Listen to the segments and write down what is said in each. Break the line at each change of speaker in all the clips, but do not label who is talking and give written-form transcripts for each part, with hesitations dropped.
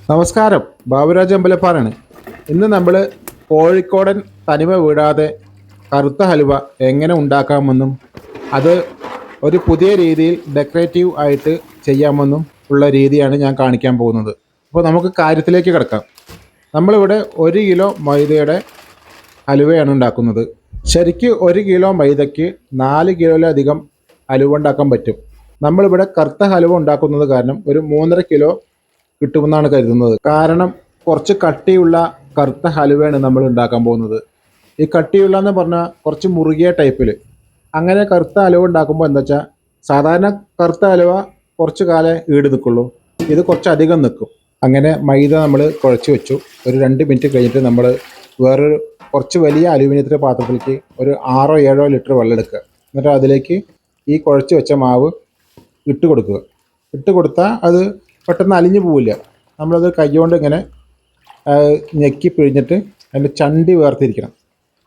നമസ്കാരം, ബാബുരാജ് അമ്പലപ്പാറാണ്. ഇന്ന് നമ്മൾ കോഴിക്കോടൻ തനിമ വിടാതെ കറുത്ത ഹലുവ എങ്ങനെ ഉണ്ടാക്കാമെന്നും അത് ഒരു പുതിയ രീതിയിൽ ഡെക്കറേറ്റീവ് ആയിട്ട് ചെയ്യാമെന്നും ഉള്ള രീതിയാണ് ഞാൻ കാണിക്കാൻ പോകുന്നത്. അപ്പോൾ നമുക്ക് കാര്യത്തിലേക്ക് കിടക്കാം. നമ്മളിവിടെ 1 കിലോ മൈദയുടെ ഹലുവയാണ് ഉണ്ടാക്കുന്നത്. ശരിക്ക് 1 കിലോ മൈദയ്ക്ക് 4 കിലോയിലധികം ഹലുവ ഉണ്ടാക്കാൻ പറ്റും. നമ്മളിവിടെ കറുത്ത ഹലുവ ഉണ്ടാക്കുന്നത് കാരണം ഒരു 3.5 കിലോ കിട്ടുമെന്നാണ് കരുതുന്നത്. കാരണം കുറച്ച് കട്ടിയുള്ള കറുത്ത ഹലുവയാണ് നമ്മൾ ഉണ്ടാക്കാൻ പോകുന്നത്. ഈ കട്ടിയുള്ള എന്ന് പറഞ്ഞാൽ കുറച്ച് മുറുകിയ ടൈപ്പിൽ. അങ്ങനെ കറുത്ത ഹലുവ ഉണ്ടാക്കുമ്പോൾ എന്താ വെച്ചാൽ സാധാരണ കറുത്ത ഹലുവ കുറച്ച് കാലം ഈട് നിൽക്കുള്ളൂ, ഇത് കുറച്ചധികം നിൽക്കും. അങ്ങനെ മൈദ നമ്മൾ കുഴച്ച് വെച്ചു. ഒരു 2 മിനിറ്റ് കഴിഞ്ഞിട്ട് നമ്മൾ വേറൊരു കുറച്ച് വലിയ അലുമിനിയത്തിൻ്റെ പാത്രത്തിലേക്ക് ഒരു 6-7 ലിറ്റർ വെള്ളം എടുക്കുക. എന്നിട്ട് അതിലേക്ക് ഈ കുഴച്ച് വെച്ച മാവ് ഇട്ട് കൊടുക്കുക. ഇട്ട് കൊടുത്താൽ അത് പെട്ടെന്ന് അലിഞ്ഞു പോവില്ല. നമ്മളത് കൈകൊണ്ട് ഇങ്ങനെ ഞെക്കി പിഴിഞ്ഞിട്ട് അതിൻ്റെ ചണ്ടി വേർതിരിക്കണം.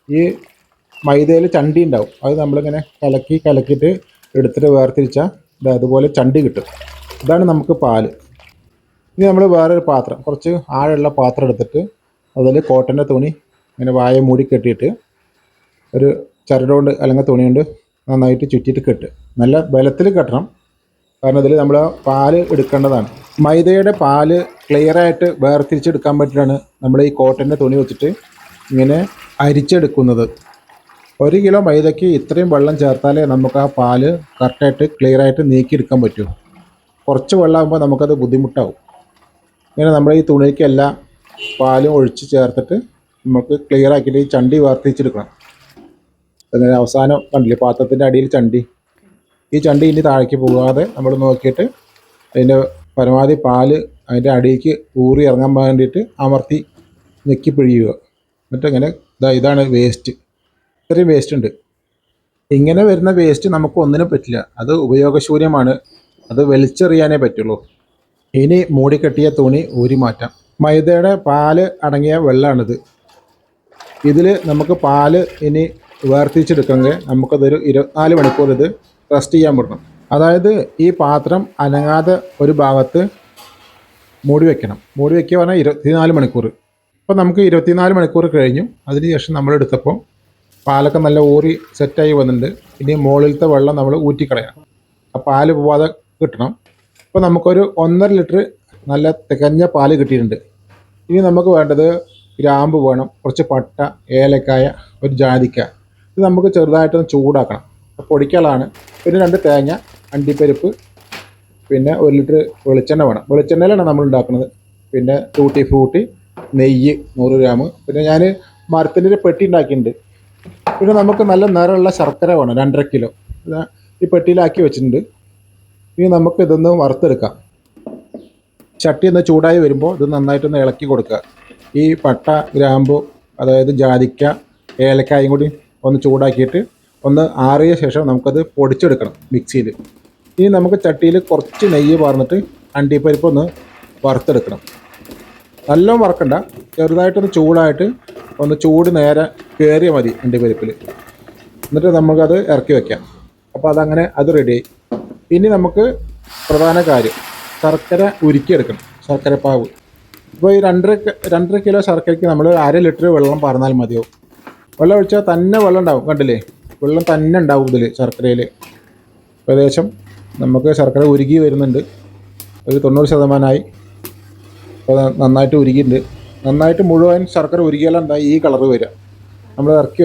ഈ മൈദയിൽ ചണ്ടി ഉണ്ടാവും, അത് നമ്മളിങ്ങനെ കലക്കിയിട്ട് എടുത്തിട്ട് വേർതിരിച്ചാൽ ഇത് അതുപോലെ ചണ്ടി കിട്ടും. ഇതാണ് നമുക്ക് പാല്. ഇനി നമ്മൾ വേറൊരു പാത്രം, കുറച്ച് ആഴമുള്ള പാത്രം എടുത്തിട്ട് അതിൽ കോട്ടൻ്റെ തുണി ഇങ്ങനെ വായ മൂടി കെട്ടിയിട്ട് ഒരു ചരട് കൊണ്ട് അല്ലെങ്കിൽ തുണി കൊണ്ട് നന്നായിട്ട് ചുറ്റിയിട്ട് കെട്ട്. നല്ല ബലത്തിൽ കെട്ടണം, കാരണം ഇതിൽ നമ്മൾ പാല് എടുക്കേണ്ടതാണ്. മൈദയുടെ പാല് ക്ലിയറായിട്ട് വേർതിരിച്ചെടുക്കാൻ വേണ്ടിയിട്ടാണ് നമ്മൾ ഈ കോട്ടൻ്റെ തുണി വെച്ചിട്ട് ഇങ്ങനെ അരിച്ചെടുക്കുന്നത്. 1 കിലോ മൈദയ്ക്ക് ഇത്രയും വെള്ളം ചേർത്താലേ നമുക്ക് ആ പാല് കറക്റ്റായിട്ട് ക്ലിയറായിട്ട് നീക്കിയെടുക്കാൻ പറ്റൂ. കുറച്ച് വെള്ളമാകുമ്പോൾ നമുക്കത് ബുദ്ധിമുട്ടാവും. ഇങ്ങനെ നമ്മൾ ഈ തുണിക്കെല്ലാം പാലും ഒഴിച്ച് ചേർത്തിട്ട് നമുക്ക് ക്ലിയർ ആക്കിയിട്ട് ഈ ചണ്ടി വേർതിരിച്ചെടുക്കണം. അങ്ങനെ അവസാനം കണ്ടില്ലേ പാത്രത്തിൻ്റെ അടിയിൽ ചണ്ടി, ഈ ചണ്ടി ഇനി താഴേക്ക് പോകാതെ നമ്മൾ നോക്കിയിട്ട് അതിൻ്റെ പരമാവധി പാല് അതിൻ്റെ അടിയിലേക്ക് ഊറി ഇറങ്ങാൻ വേണ്ടിയിട്ട് അമർത്തി ഞെക്കി പിഴിയുക. എന്നിട്ട് ഇങ്ങനെ ഇതാണ് വേസ്റ്റ്. ഇത്രയും വേസ്റ്റ് ഉണ്ട്. ഇങ്ങനെ വരുന്ന വേസ്റ്റ് നമുക്ക് ഒന്നിനും പറ്റില്ല, അത് ഉപയോഗശൂന്യമാണ്, അത് വലിച്ചെറിയാനേ പറ്റുള്ളൂ. ഇനി മൂടിക്കെട്ടിയ തുണി ഊരി മാറ്റാം. മൈദയുടെ പാല് അടങ്ങിയ വെള്ളമാണിത്. ഇതിൽ നമുക്ക് പാല് ഇനി വേർതിരിച്ചെടുക്കണമെങ്കിൽ നമുക്കതൊരു 24 മണിക്കൂർ ഇത് റെസ്റ്റ് ചെയ്യാൻ പറ്റണം. അതായത് ഈ പാത്രം അനങ്ങാതെ ഒരു ഭാഗത്ത് മൂടി വയ്ക്കണം. മൂടി വയ്ക്കുക പറഞ്ഞാൽ 24 മണിക്കൂർ. അപ്പോൾ നമുക്ക് 24 മണിക്കൂർ കഴിഞ്ഞു. അതിനുശേഷം നമ്മൾ എടുത്തപ്പോൾ പാലൊക്കെ നല്ല ഊറി സെറ്റായി വന്നിട്ടുണ്ട്. ഇനി മുകളിലത്തെ വെള്ളം നമ്മൾ ഊറ്റിക്കളയണം, ആ പാല് പോവാതെ കിട്ടണം. അപ്പോൾ നമുക്കൊരു 1.5 ലിറ്റർ നല്ല തികഞ്ഞ പാല് കിട്ടിയിട്ടുണ്ട്. ഇനി നമുക്ക് വേണ്ടത് ഗ്രാമ്പ് വേണം, കുറച്ച് പട്ട, ഏലക്കായ, ഒരു ജാതിക്ക. ഇത് നമുക്ക് ചെറുതായിട്ടൊന്ന് ചൂടാക്കണം. പൊടിക്കളാണ്. പിന്നെ 2 തേങ്ങ, അണ്ടിപ്പരിപ്പ്, പിന്നെ 1 ലിറ്റർ വെളിച്ചെണ്ണ വേണം. വെളിച്ചെണ്ണയിലാണ് നമ്മൾ ഉണ്ടാക്കുന്നത്. പിന്നെ ടൂട്ടി ഫ്രൂട്ടി, നെയ്യ് 100 ഗ്രാം. പിന്നെ ഞാൻ മരത്തിൻ്റെ ഒരു പെട്ടി ഉണ്ടാക്കിയിട്ടുണ്ട്. പിന്നെ നമുക്ക് നല്ല നിറമുള്ള ശർക്കര വേണം, 2.5 കിലോ. ഈ പെട്ടിയിലാക്കി വെച്ചിട്ടുണ്ട്. ഇനി നമുക്ക് ഇതൊന്ന് വറുത്തെടുക്കാം. ചട്ടി ഒന്ന് ചൂടായി വരുമ്പോൾ ഇത് നന്നായിട്ടൊന്ന് ഇളക്കി കൊടുക്കുക. ഈ പട്ട, ഗ്രാമ്പു, അതായത് ജാതിക്ക, ഏലക്കായും കൂടി ഒന്ന് ചൂടാക്കിയിട്ട് ഒന്ന് ആറിയ ശേഷം നമുക്കത് പൊടിച്ചെടുക്കണം മിക്സിയിൽ. ഇനി നമുക്ക് ചട്ടിയിൽ കുറച്ച് നെയ്യ് പാർന്നിട്ട് അണ്ടിപ്പരിപ്പ് ഒന്ന് വറുത്തെടുക്കണം. നല്ലോണം വറക്കണ്ട, ചെറുതായിട്ടൊന്ന് ചൂടായിട്ട് ഒന്ന് ചൂട് നേരെ കയറിയാൽ മതി അണ്ടിപ്പരിപ്പിൽ. എന്നിട്ട് നമുക്കത് ഇറക്കി വയ്ക്കാം. അപ്പോൾ അതങ്ങനെ അത് റെഡിയായി. ഇനി നമുക്ക് പ്രധാന കാര്യം ശർക്കര ഉരുക്കിയെടുക്കണം, ശർക്കരപ്പാവ്. ഇപ്പോൾ ഈ 2.5 കിലോ ശർക്കരയ്ക്ക് നമ്മൾ 1/2 ലിറ്റർ വെള്ളം പറഞ്ഞാൽ മതിയാവും. വെള്ളം ഒഴിച്ചാൽ തന്നെ വെള്ളം ഉണ്ടാവും, കണ്ടില്ലേ, വെള്ളം തന്നെ ഉണ്ടാവും ഇതിൽ ശർക്കരയിൽ. ഏകദേശം നമുക്ക് ശർക്കര ഉരുകി വരുന്നുണ്ട്, ഒരു 90%. അപ്പോൾ നന്നായിട്ട് ഉരുകിയിട്ടുണ്ട്. നന്നായിട്ട് മുഴുവൻ ശർക്കര ഉരുകിയാലും എന്താ ഈ കളറ് വരിക. നമ്മൾ ഇറക്കി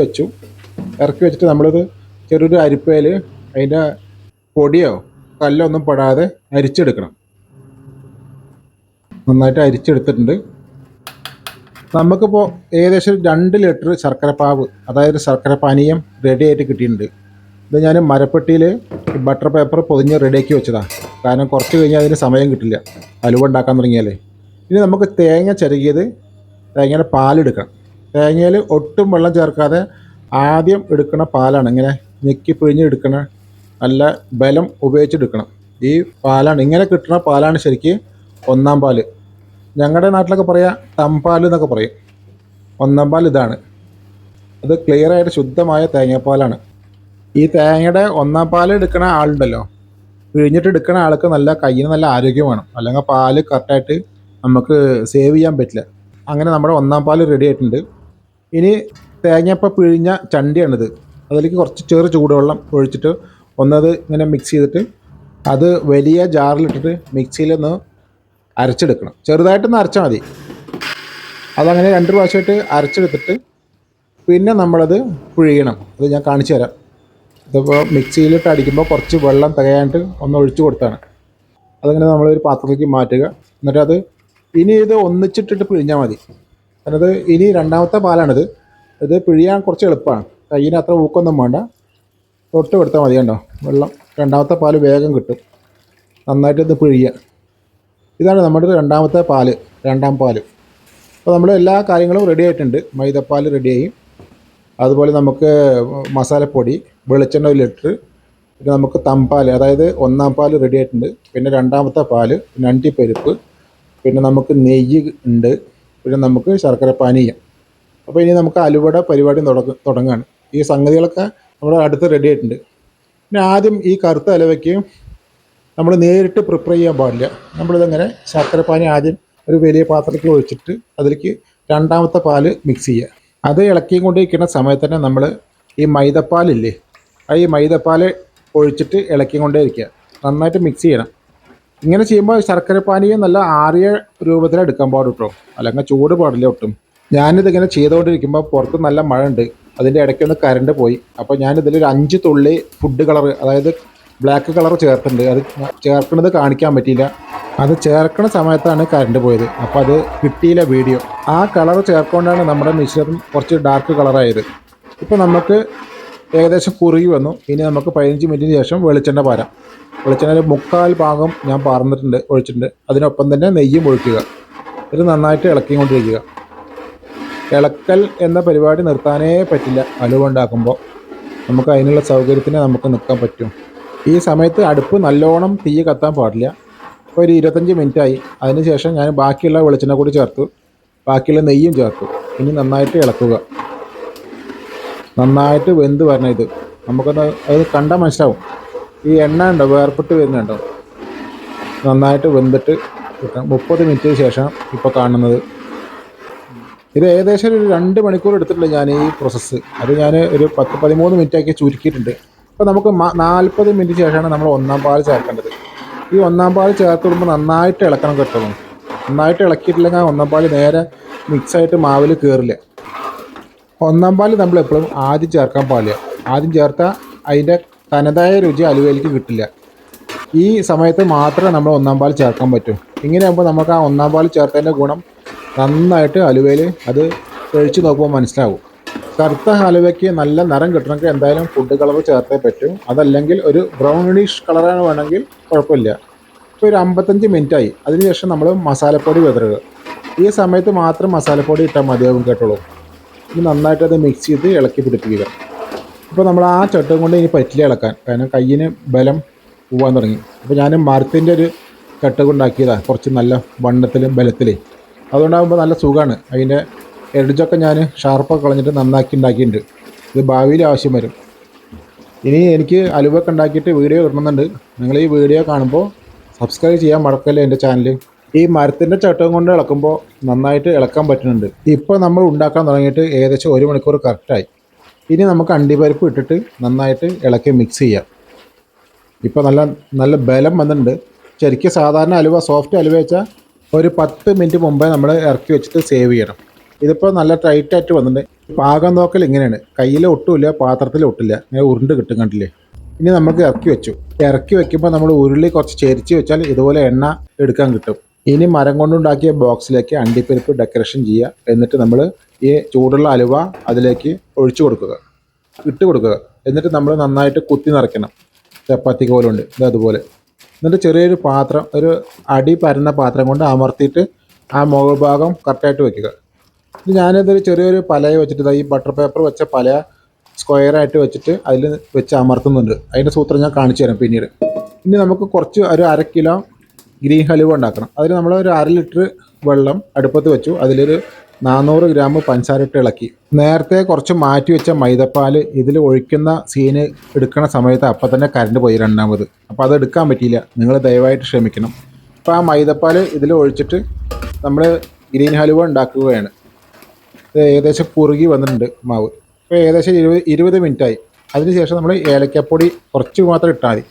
വെച്ചിട്ട് നമ്മളിത് ചെറിയൊരു അരിപ്പയിൽ അതിൻ്റെ പൊടിയോ കല്ലോ ഒന്നും പെടാതെ അരിച്ചെടുക്കണം. നന്നായിട്ട് അരിച്ചെടുത്തിട്ടുണ്ട്. നമുക്കിപ്പോൾ ഏകദേശം 2 ലിറ്റർ ശർക്കരപ്പാവ്, അതായത് ശർക്കര പാനീയം റെഡി ആയിട്ട് കിട്ടിയിട്ടുണ്ട്. ഇത് ഞാൻ മരപ്പെട്ടിയിൽ ബട്ടർ പേപ്പർ പൊതിഞ്ഞ് റെഡിയാക്കി വെച്ചതാണ്. കാരണം കുറച്ച് കഴിഞ്ഞാൽ അതിന് സമയം കിട്ടില്ല, ഹലുവ ഉണ്ടാക്കാൻ തുടങ്ങിയാലേ. ഇനി നമുക്ക് തേങ്ങ ചിരകിയത്, തേങ്ങയുടെ പാലെടുക്കണം. തേങ്ങയിൽ ഒട്ടും വെള്ളം ചേർക്കാതെ ആദ്യം എടുക്കുന്ന പാലാണ്, ഇങ്ങനെ ഞെക്കി പിഴിഞ്ഞ് എടുക്കണ, നല്ല ബലം ഉപയോഗിച്ചെടുക്കണം. ഈ പാലാണ്, ഇങ്ങനെ കിട്ടുന്ന പാലാണ് ശരിക്ക് 1-ാം പാല്. ഞങ്ങളുടെ നാട്ടിലൊക്കെ പറയാം തമ്പാൽ എന്നൊക്കെ പറയും. 1-ാം പാൽ ഇതാണ്. അത് ക്ലിയറായിട്ട് ശുദ്ധമായ തേങ്ങാപ്പാലാണ്. ഈ തേങ്ങയുടെ 1-ാം പാൽ എടുക്കുന്ന ആളുണ്ടല്ലോ, പിഴിഞ്ഞിട്ട് എടുക്കുന്ന ആൾക്ക് നല്ല കയ്യിന് നല്ല ആരോഗ്യം വേണം, അല്ലെങ്കിൽ പാല് കറക്റ്റായിട്ട് നമുക്ക് സേവ് ചെയ്യാൻ പറ്റില്ല. അങ്ങനെ നമ്മുടെ ഒന്നാം പാല് റെഡി ആയിട്ടുണ്ട്. ഇനി തേങ്ങയപ്പം പിഴിഞ്ഞ ചണ്ടിയാണിത്. അതിലേക്ക് കുറച്ച് ചൂടുവെള്ളം ഒഴിച്ചിട്ട് ഒന്നത് ഇങ്ങനെ മിക്സ് ചെയ്തിട്ട് അത് വലിയ ജാറിലിട്ടിട്ട് മിക്സിയിലൊന്ന് അരച്ചെടുക്കണം. ചെറുതായിട്ടൊന്ന് അരച്ചാൽ മതി. അതങ്ങനെ 2 പ്രാവശ്യമായിട്ട് അരച്ചെടുത്തിട്ട് പിന്നെ നമ്മളത് പിഴിയണം. അത് ഞാൻ കാണിച്ചു തരാം. ഇതിപ്പോൾ മിക്സിയിലിട്ട് അടിക്കുമ്പോൾ കുറച്ച് വെള്ളം തികയാണ്ട് ഒന്ന് ഒഴിച്ചു കൊടുത്താണ്. അതങ്ങനെ നമ്മളൊരു പാത്രത്തിലേക്ക് മാറ്റുക. എന്നിട്ടത് ഇനി ഇത് ഒന്നിച്ചിട്ടിട്ട് പിഴിഞ്ഞാൽ മതി. അതായത് ഇനി രണ്ടാമത്തെ പാലാണിത്. ഇത് പിഴിയാൻ കുറച്ച് എളുപ്പമാണ്. കയ്യിന് അത്ര ഊക്കൊന്നും വേണ്ട, തൊട്ട് കൊടുത്താൽ മതി. കണ്ടോ, വെള്ളം രണ്ടാമത്തെ പാല് വേഗം കിട്ടും. നന്നായിട്ട് ഇത് പിഴിയുക. ഇതാണ് നമ്മുടെ രണ്ടാമത്തെ പാല്, രണ്ടാം പാല്. അപ്പോൾ നമ്മൾ എല്ലാ കാര്യങ്ങളും റെഡി ആയിട്ടുണ്ട്. മൈദപ്പാൽ റെഡിയായി. അതുപോലെ നമുക്ക് മസാലപ്പൊടി, വെളിച്ചെണ്ണ 1 ലിറ്റർ, പിന്നെ നമുക്ക് തമ്പാൽ, അതായത് ഒന്നാം പാൽ റെഡി ആയിട്ടുണ്ട്. പിന്നെ രണ്ടാമത്തെ പാല്, പിന്നെ അണ്ടിപ്പരിപ്പ്, പിന്നെ നമുക്ക് നെയ്യ് ഉണ്ട്, പിന്നെ നമുക്ക് ശർക്കര പാനീയം. അപ്പോൾ ഇനി നമുക്ക് അലുവയുടെ പരിപാടി തുടങ്ങുകയാണ്. ഈ സംഗതികളൊക്കെ നമ്മുടെ അടുത്ത് റെഡി ആയിട്ടുണ്ട്. പിന്നെ ആദ്യം ഈ കറുത്ത അലുവയ്ക്ക് നമ്മൾ നേരിട്ട് പ്രിപ്പയർ ചെയ്യാൻ പാടില്ല. നമ്മളിതങ്ങനെ ശർക്കര പാനി ആദ്യം ഒരു വലിയ പാത്രത്തിൽ ഒഴിച്ചിട്ട് അതിലേക്ക് രണ്ടാമത്തെ പാല് മിക്സ് ചെയ്യുക. അത് ഇളക്കിയും കൊണ്ടിരിക്കുന്ന സമയത്ത് തന്നെ നമ്മൾ ഈ മൈദപ്പാലില്ലേ, ഈ മൈദപ്പാൽ ഒഴിച്ചിട്ട് ഇളക്കിയും കൊണ്ടേ ഇരിക്കുക. നന്നായിട്ട് മിക്സ് ചെയ്യണം. ഇങ്ങനെ ചെയ്യുമ്പോൾ ശർക്കര പാനീയം നല്ല ആറിയ രൂപത്തിൽ എടുക്കാൻ പാടും കേട്ടോ, അല്ലെങ്കിൽ ചൂട് പാടില്ല ഒട്ടും. ഞാനിതിങ്ങനെ ചെയ്തുകൊണ്ടിരിക്കുമ്പോൾ പുറത്ത് നല്ല മഴ ഉണ്ട്. അതിൻ്റെ ഇടയ്ക്കൊന്ന് കറണ്ട് പോയി. അപ്പോൾ ഞാനിതിലൊരു 5 തുള്ളി ഫുഡ് കളർ, അതായത് ബ്ലാക്ക് കളർ ചേർത്തിട്ടുണ്ട്. അത് ചേർക്കുന്നത് കാണിക്കാൻ പറ്റിയില്ല. അത് ചേർക്കുന്ന സമയത്താണ് കറണ്ട് പോയത്. അപ്പോൾ അത് കിട്ടിയില്ല വീഡിയോ. ആ കളർ ചേർക്കൊണ്ടാണ് നമ്മുടെ മിശ്രിതം കുറച്ച് ഡാർക്ക് കളറായത്. ഇപ്പോൾ നമുക്ക് ഏകദേശം കുറുകി വന്നു. ഇനി നമുക്ക് 15 മിനിറ്റിന് ശേഷം വെളിച്ചെണ്ണ പാരാം. വെളിച്ചെണ്ണ 1/4 ഭാഗം ഞാൻ ഒഴിച്ചിട്ടുണ്ട്. അതിനൊപ്പം തന്നെ നെയ്യും ഒഴിക്കുക. ഇത് നന്നായിട്ട് ഇളക്കിക്കൊണ്ടിരിക്കുക. ഇളക്കൽ എന്ന പരിപാടി നിർത്താനേ പറ്റില്ല. അലുവ ഉണ്ടാക്കുമ്പോൾ നമുക്ക് അതിനുള്ള സൗകര്യത്തിന് നമുക്ക് നിൽക്കാൻ പറ്റും. ഈ സമയത്ത് അടുപ്പ് നല്ലോണം തീ കത്താൻ പാടില്ല. ഇപ്പോൾ ഒരു 25 മിനിറ്റായി. അതിനുശേഷം ഞാൻ ബാക്കിയുള്ള വെളിച്ചെണ്ണ കൂടി ചേർത്തു, ബാക്കിയുള്ള നെയ്യും ചേർത്തു. ഇനി നന്നായിട്ട് ഇളക്കുക. നന്നായിട്ട് വെന്ത് വരണം. ഇത് നമുക്കൊന്ന് അത് കണ്ടാൽ മനസ്സിലാവും. ഈ എണ്ണ ഉണ്ടോ വേർപെട്ട് വരുന്നുണ്ടോ. നന്നായിട്ട് വെന്തിട്ട് 30 മിനിറ്റിന് ശേഷം ഇപ്പോൾ കാണുന്നത്. ഇത് ഏകദേശം ഒരു 2 മണിക്കൂർ എടുത്തിട്ടുണ്ട് ഞാൻ ഈ പ്രോസസ്സ്. അത് ഞാൻ ഒരു 10-13 മിനിറ്റാക്കി ചുരുക്കിയിട്ടുണ്ട്. അപ്പോൾ നമുക്ക് 40 മിനിറ്റ് ശേഷമാണ് നമ്മൾ ഒന്നാം പാൽ ചേർക്കേണ്ടത്. ഈ ഒന്നാം പാൽ ചേർത്ത് വിടുമ്പോൾ നന്നായിട്ട് ഇളക്കണം കേട്ടോ. നന്നായിട്ട് ഇളക്കിയിട്ടില്ലെങ്കിൽ ഒന്നാം പാൽ നേരെ മിക്സായിട്ട് മാവിൽ കയറില്ല. ഒന്നാം പാൽ നമ്മൾ എപ്പോഴും ആദ്യം ചേർക്കാൻ പാടില്ല. ആദ്യം ചേർത്താൽ അതിൻ്റെ തനതായ രുചി അലുവയിലേക്ക് കിട്ടില്ല. ഈ സമയത്ത് മാത്രമേ നമ്മൾ ഒന്നാം പാൽ ചേർക്കാൻ പറ്റൂ. ഇങ്ങനെയാകുമ്പോൾ നമുക്ക് ആ ഒന്നാം പാൽ ചേർത്തതിൻ്റെ ഗുണം നന്നായിട്ട് അലുവയിൽ അത് കഴിച്ച് നോക്കുമ്പോൾ മനസ്സിലാവും. കറുത്ത ഹലുവയ്ക്ക് നല്ല നിറം കിട്ടണമെങ്കിൽ എന്തായാലും ഫുഡ് കളർ ചേർത്തേ പറ്റും. അതല്ലെങ്കിൽ ഒരു ബ്രൗണിഷ് കളറാണ് വേണമെങ്കിൽ കുഴപ്പമില്ല. ഇപ്പോൾ ഒരു 55 മിനിറ്റായി. അതിനുശേഷം നമ്മൾ മസാലപ്പൊടി വിതറുക. ഈ സമയത്ത് മാത്രം മസാലപ്പൊടി ഇട്ടാൽ മതിയാവും കേട്ടോളൂ. ഇനി നന്നായിട്ട് അത് മിക്സ് ചെയ്ത് ഇളക്കി പിടിപ്പിക്കുക. ഇപ്പോൾ നമ്മൾ ആ ചട്ടം കൊണ്ട് ഇനി പറ്റില്ല ഇളക്കാൻ, കാരണം കയ്യിന് ബലം പോകാൻ തുടങ്ങി. അപ്പോൾ ഞാൻ മരത്തിൻ്റെ ഒരു ചട്ടം കൊണ്ടാക്കിയതാണ്, കുറച്ച് നല്ല വണ്ണത്തിലും ബലത്തിലും. അതുകൊണ്ടാകുമ്പോൾ നല്ല സുഖമാണ്. അതിൻ്റെ എഡ്ജൊക്കെ ഞാൻ ഷാർപ്പൊക്കെ കളഞ്ഞിട്ട് നന്നാക്കി ഉണ്ടാക്കിയിട്ടുണ്ട്. ഇത് ഭാവിയിൽ ആവശ്യം വരും. ഇനി എനിക്ക് അലുവൊക്കെ ഉണ്ടാക്കിയിട്ട് വീഡിയോ ഇടണമെന്നുണ്ട്. നിങ്ങൾ ഈ വീഡിയോ കാണുമ്പോൾ സബ്സ്ക്രൈബ് ചെയ്യാൻ മറക്കല്ലേ എൻ്റെ ചാനൽ. ഈ മരത്തിൻ്റെ ചട്ടം കൊണ്ട് ഇളക്കുമ്പോൾ നന്നായിട്ട് ഇളക്കാൻ പറ്റുന്നുണ്ട്. ഇപ്പോൾ നമ്മൾ ഉണ്ടാക്കാൻ തുടങ്ങിയിട്ട് ഏകദേശം 1 മണിക്കൂർ കറക്റ്റായി. ഇനി നമുക്ക് അണ്ടിപ്പരിപ്പ് ഇട്ടിട്ട് നന്നായിട്ട് ഇളക്കി മിക്സ് ചെയ്യാം. ഇപ്പോൾ നല്ല ബലം വന്നിട്ടുണ്ട്. ശരിക്കും സാധാരണ അലുവ, സോഫ്റ്റ് അലുവ വെച്ചാൽ ഒരു 10 മിനിറ്റ് മുമ്പേ നമ്മൾ ഇറക്കി വെച്ചിട്ട് സേവ് ചെയ്യണം. ഇതിപ്പോൾ നല്ല ടൈറ്റായിട്ട് വന്നിട്ടുണ്ട്. പാകം നോക്കൽ ഇങ്ങനെയാണ്. കയ്യിൽ ഒട്ടുമില്ല, പാത്രത്തിൽ ഒട്ടില്ല, ഇങ്ങനെ ഉരുണ്ട് കിട്ടും, കണ്ടില്ലേ. ഇനി നമുക്ക് ഇറക്കി വെക്കുമ്പോൾ നമ്മൾ ഉരുളി കുറച്ച് ചെരിച്ച് വെച്ചാൽ ഇതുപോലെ എണ്ണ എടുക്കാൻ കിട്ടും. ഇനി മരം കൊണ്ടുണ്ടാക്കിയ ബോക്സിലേക്ക് അണ്ടിപ്പരിപ്പ് ഡെക്കറേഷൻ ചെയ്യുക. എന്നിട്ട് നമ്മൾ ഈ ചൂടുള്ള അലുവ അതിലേക്ക് ഒഴിച്ചു കൊടുക്കുക, ഇട്ട് കൊടുക്കുക. എന്നിട്ട് നമ്മൾ നന്നായിട്ട് കുത്തി നിറയ്ക്കണം. ചപ്പാത്തി കോലുണ്ട് ഇതതുപോലെ. എന്നിട്ട് ചെറിയൊരു പാത്രം, ഒരു അടി പരന്ന പാത്രം കൊണ്ട് അമർത്തിയിട്ട് ആ മുകൾ ഭാഗം കറക്റ്റായിട്ട് വയ്ക്കുക. ഞാനിതൊരു ചെറിയൊരു പലയെ വെച്ചിട്ട്, ഈ ബട്ടർ പേപ്പർ വെച്ച പല സ്ക്വയറായിട്ട് വെച്ചിട്ട് അതിൽ വെച്ച് അമർത്തുന്നുണ്ട്. അതിൻ്റെ സൂത്രം ഞാൻ കാണിച്ചു തരാം പിന്നീട്. ഇനി നമുക്ക് കുറച്ച് ഒരു 1/2 കിലോ ഗ്രീൻ ഹലുവ ഉണ്ടാക്കണം. അതിന് നമ്മൾ ഒരു 1/2 ലിറ്റർ വെള്ളം അടുപ്പത്ത് വെച്ചു. അതിലൊരു 400 ഗ്രാം പഞ്ചസാര ഇട്ട് ഇളക്കി. നേരത്തെ കുറച്ച് മാറ്റി വെച്ച മൈദപ്പാൽ ഇതിൽ ഒഴിക്കുന്ന സീന് എടുക്കുന്ന സമയത്ത് അപ്പം തന്നെ കറണ്ട് പോയി രണ്ടാമത്. അപ്പോൾ അത് എടുക്കാൻ പറ്റിയില്ല. നിങ്ങൾ ദയവായിട്ട് ക്ഷമിക്കണം. ഇപ്പോൾ ആ മൈദപ്പാൽ ഇതിൽ ഒഴിച്ചിട്ട് നമ്മൾ ഗ്രീൻ ഹലുവ ഉണ്ടാക്കുകയാണ്. ഇത് ഏകദേശം കുറുകി വന്നിട്ടുണ്ട് മാവ്. ഇപ്പോൾ ഏകദേശം 20 മിനിറ്റായി. അതിനുശേഷം നമ്മൾ ഏലക്കപ്പൊടി കുറച്ച് മാത്രം ഇട്ടാൽ മതി.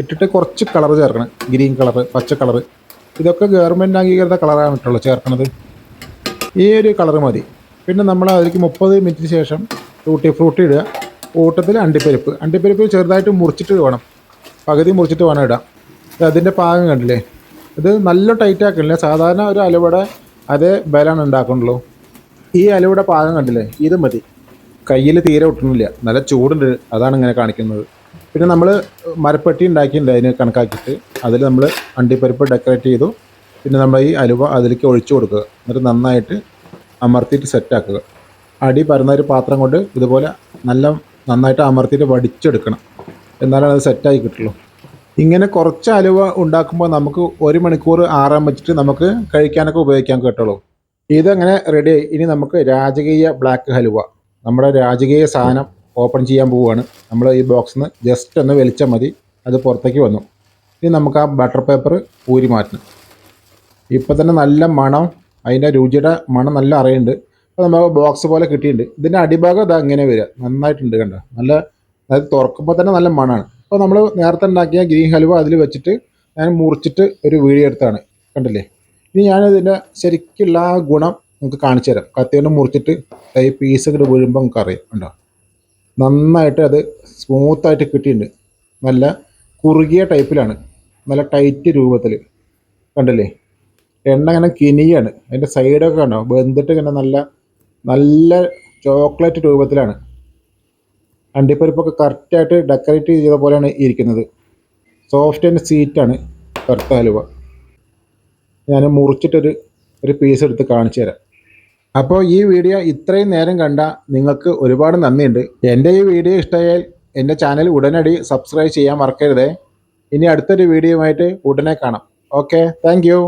ഇട്ടിട്ട് കുറച്ച് കളർ ചേർക്കണം, ഗ്രീൻ കളർ, പച്ച കളർ. ഇതൊക്കെ ഗവൺമെൻറ് അംഗീകൃത കളറാണ് ഇട്ടുള്ളൂ ചേർക്കണത്. ഈ ഒരു കളർ മതി. പിന്നെ നമ്മൾ അതിലേക്ക് 30 മിനിറ്റിന് ശേഷം ടൂട്ടി ഫ്രൂട്ടി ഇടുക. കൂട്ടത്തിൽ അണ്ടിപ്പരിപ്പ് ചെറുതായിട്ട് മുറിച്ചിട്ട് വേണം, പകുതി മുറിച്ചിട്ട് വേണം ഇടാം. അതിൻ്റെ പാകം കണ്ടില്ലേ? ഇത് നല്ല ടൈറ്റ് ആക്കണില്ല, സാധാരണ ഒരു അലുവയുടെ അതേ ബലാണ് ഉണ്ടാക്കണുള്ളൂ. ഈ അലുവയുടെ പാകം കണ്ടില്ലേ? ഇത് മതി. കയ്യിൽ തീരെ ഒട്ടുന്നില്ല, നല്ല ചൂടുണ്ട്, അതാണ് ഇങ്ങനെ കാണിക്കുന്നത്. പിന്നെ നമ്മൾ മരപ്പെട്ടി ഉണ്ടാക്കിയിട്ടുണ്ട്, അതിന് കണക്കാക്കിയിട്ട് അതിൽ നമ്മൾ അണ്ടിപ്പരിപ്പ് ഡെക്കറേറ്റ് ചെയ്തു. പിന്നെ നമ്മൾ ഈ അലുവ അതിലേക്ക് ഒഴിച്ചു കൊടുക്കുക. എന്നിട്ട് നന്നായിട്ട് അമർത്തിയിട്ട് സെറ്റാക്കുക. അടി പരന്നൊരു പാത്രം കൊണ്ട് ഇതുപോലെ നന്നായിട്ട് അമർത്തിയിട്ട് വടിച്ചെടുക്കണം, എന്നാലാണ് അത് സെറ്റായി കിട്ടുള്ളൂ. ഇങ്ങനെ കുറച്ച് അലുവ ഉണ്ടാക്കുമ്പോൾ നമുക്ക് 1 മണിക്കൂർ ആറാൻ വെച്ചിട്ട് നമുക്ക് കഴിക്കാനൊക്കെ ഉപയോഗിക്കാൻ കിട്ടുള്ളൂ. ഇതങ്ങനെ റെഡിയായി. ഇനി നമുക്ക് രാജകീയ ബ്ലാക്ക് ഹലുവ, നമ്മുടെ രാജകീയ സാധനം ഓപ്പൺ ചെയ്യാൻ പോവുകയാണ്. നമ്മൾ ഈ ബോക്സിൽ നിന്ന് ജസ്റ്റ് ഒന്ന് വലിച്ചാൽ മതി, അത് പുറത്തേക്ക് വന്നു. ഇനി നമുക്ക് ആ ബട്ടർ പേപ്പർ ഊരി മാറ്റണം. ഇപ്പം തന്നെ നല്ല മണം, അതിൻ്റെ രുചിയുടെ മണം നല്ല അറിയുന്നുണ്ട്. അപ്പോൾ നമ്മൾ ബോക്സ് പോലെ കിട്ടിയിട്ടുണ്ട്. ഇതിൻ്റെ അടിഭാഗം ഇതാ ഇങ്ങനെ വരിക, നന്നായിട്ടുണ്ട് കണ്ടോ? അതായത് തുറക്കുമ്പോൾ തന്നെ നല്ല മണമാണ്. അപ്പോൾ നമ്മൾ നേരത്തെ ഉണ്ടാക്കിയ ഗ്രീൻ ഹലുവ അതിൽ വെച്ചിട്ട് ഞാൻ മുറിച്ചിട്ട് ഒരു വീഡിയോ എടുത്താണ്, കണ്ടില്ലേ? ഇനി ഞാനിതിൻ്റെ ശരിക്കുള്ള ആ ഗുണം നിങ്ങൾക്ക് കാണിച്ചു തരാം. കത്തി കൊണ്ട് മുറിച്ചിട്ട് ഈ പീസ് ഇങ്ങോട്ട് വീഴുമ്പോൾ നമുക്ക് അറിയാം, കണ്ടോ? നന്നായിട്ട് അത് സ്മൂത്തായിട്ട് കിട്ടിയിട്ടുണ്ട്. നല്ല കുറുകിയ ടൈപ്പിലാണ്, നല്ല ടൈറ്റ് രൂപത്തിൽ, കണ്ടില്ലേ? എണ്ണ ഇങ്ങനെ കിനിയാണ്, അതിൻ്റെ സൈഡൊക്കെ കണ്ടോ? വെന്തിട്ട് ഇങ്ങനെ നല്ല ചോക്ലേറ്റ് രൂപത്തിലാണ്. അണ്ടിപ്പരിപ്പൊക്കെ കറക്റ്റായിട്ട് ഡെക്കറേറ്റ് ചെയ്ത പോലെയാണ് ഇരിക്കുന്നത്. സോഫ്റ്റ് ആൻഡ് സ്വീറ്റാണ് കറുത്ത ഹലുവ. ഞാൻ മുറിച്ചിട്ടൊരു പീസ് എടുത്ത് കാണിച്ചു തരാം. അപ്പോൾ ഈ വീഡിയോ ഇത്രയും നേരം കണ്ട നിങ്ങൾക്ക് ഒരുപാട് നന്ദിയുണ്ട്. എൻ്റെ ഈ വീഡിയോ ഇഷ്ടമായാൽ എൻ്റെ ചാനൽ ഉടനടി സബ്സ്ക്രൈബ് ചെയ്യാൻ മറക്കരുതേ. ഇനി അടുത്തൊരു വീഡിയോയുമായിട്ട് ഉടനെ കാണാം. Okay, thank you.